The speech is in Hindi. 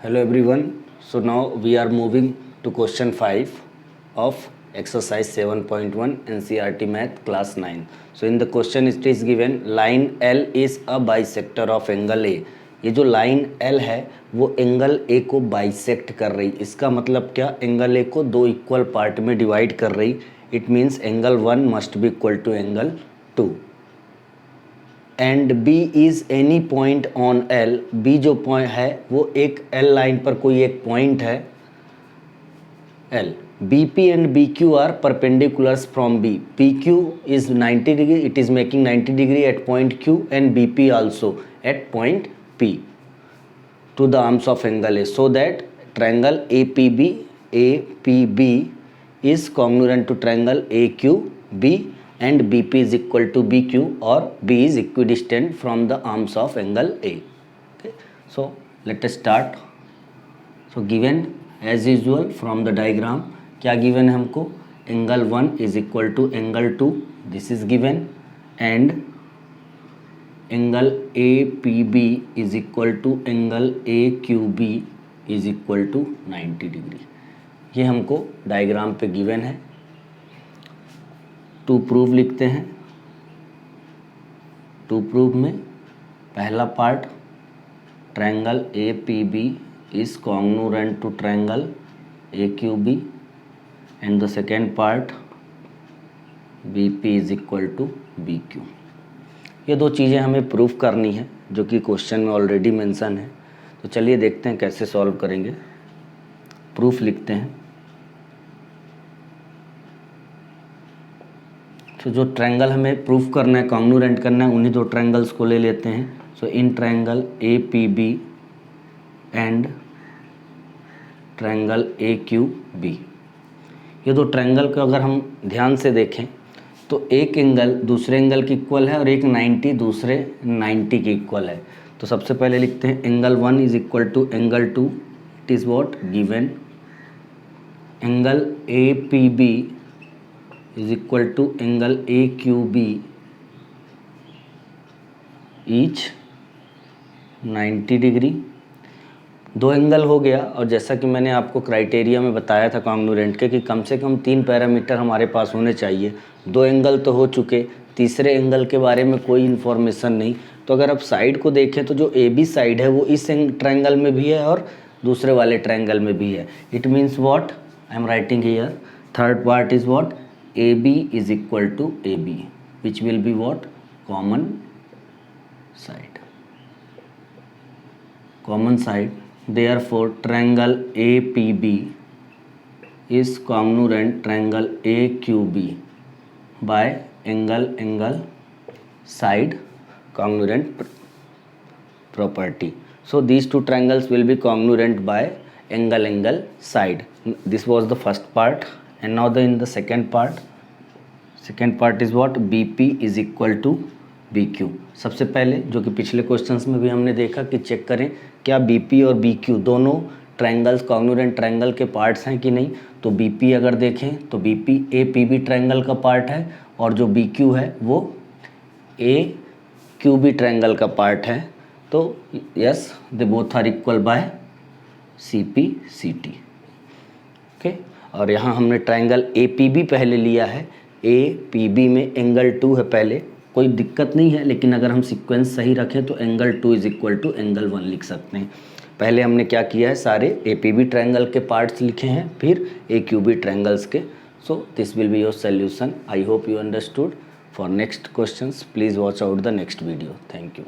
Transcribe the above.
Hello everyone. So now we are moving to question 5 of exercise 7.1 NCERT Math class 9. So in the question it is given line L is a bisector of angle A. ये जो लाइन L है वो एंगल A को बाइसेक्ट कर रही. इसका मतलब क्या, एंगल A को दो इक्वल पार्ट में डिवाइड कर रही. It means angle 1 must be equal to angle 2 and B is any point on L. B जो पॉइंट है वो एक L लाइन पर कोई एक पॉइंट है L. BP and BQ are perpendiculars from B. PQ is 90 degree, it is making 90 degree at point Q and BP also at point P to the arms of angle A, so that triangle APB is congruent to triangle AQB and BP is equal to BQ or B is equidistant from the arms of angle A. Okay, so let us start. So given as usual from the diagram, क्या गिवन है हमको, angle 1 is equal to angle 2, this is given, and angle APB is equal to angle AQB is equal to 90 degree. ये हमको डायग्राम पे गिवन है. टू प्रूव लिखते हैं. टू प्रूव में पहला part, triangle APB is congruent to triangle AQB and the second part BP is equal to BQ. ये दो चीज़ें हमें प्रूफ करनी है जो कि क्वेश्चन में ऑलरेडी मेंशन है. तो चलिए देखते हैं कैसे सॉल्व करेंगे. प्रूफ लिखते हैं. तो जो ट्रायंगल हमें प्रूफ करना है, कॉन्ग्रुएंट करना है, उन्हीं दो ट्रायंगल्स को ले लेते हैं. So in triangle APB and triangle AQB, ये दो ट्रायंगल को अगर हम ध्यान से देखें तो एक एंगल दूसरे एंगल की इक्वल है और एक 90 दूसरे 90 के इक्वल है. तो सबसे पहले लिखते हैं angle 1 is equal to angle 2. It is what given. Angle APB is equal to angle AQB each 90 degree. दो एंगल हो गया, और जैसा कि मैंने आपको क्राइटेरिया में बताया था कॉन्ग्रुएंट के कि कम से कम 3 पैरामीटर हमारे पास होने चाहिए. दो एंगल तो हो चुके, तीसरे एंगल के बारे में कोई इन्फॉर्मेशन नहीं. तो अगर आप साइड को देखें तो जो AB साइड है वो इस ट्रायंगल में भी है और दूसरे वाले ट्रायंगल में भी है. It means what I am writing here, third part is what, AB is equal to AB which will be what, common side. Common side. Therefore, triangle APB is congruent triangle AQB by angle side congruent property. So these two triangles will be congruent by angle side. This was the first part, and now in the second part. Second part is what, BP is equal to BQ. सबसे पहले जो कि पिछले क्वेश्चंस में भी हमने देखा कि चेक करें क्या BP और BQ दोनों ट्रायंगल्स कॉन्ग्रुएंट ट्रायंगल के पार्ट्स हैं कि नहीं. तो BP अगर देखें तो BP APB ट्रायंगल का पार्ट है और जो BQ है वो AQB ट्रायंगल का पार्ट है. तो yes, they both are equal by CP CT. Okay, और यहाँ हमने ट्रायंगल APB पहले लिया है. APB में एंगल 2 है पहले, कोई दिक्कत नहीं है, लेकिन अगर हम सीक्वेंस सही रखें तो angle 2 is equal to angle 1 लिख सकते हैं. पहले हमने क्या किया है, सारे APB ट्रायंगल के पार्ट्स लिखे हैं, फिर AQB ट्रायंगल्स के. So this will be your solution. I hope you understood. For next questions please watch out the next video. Thank you.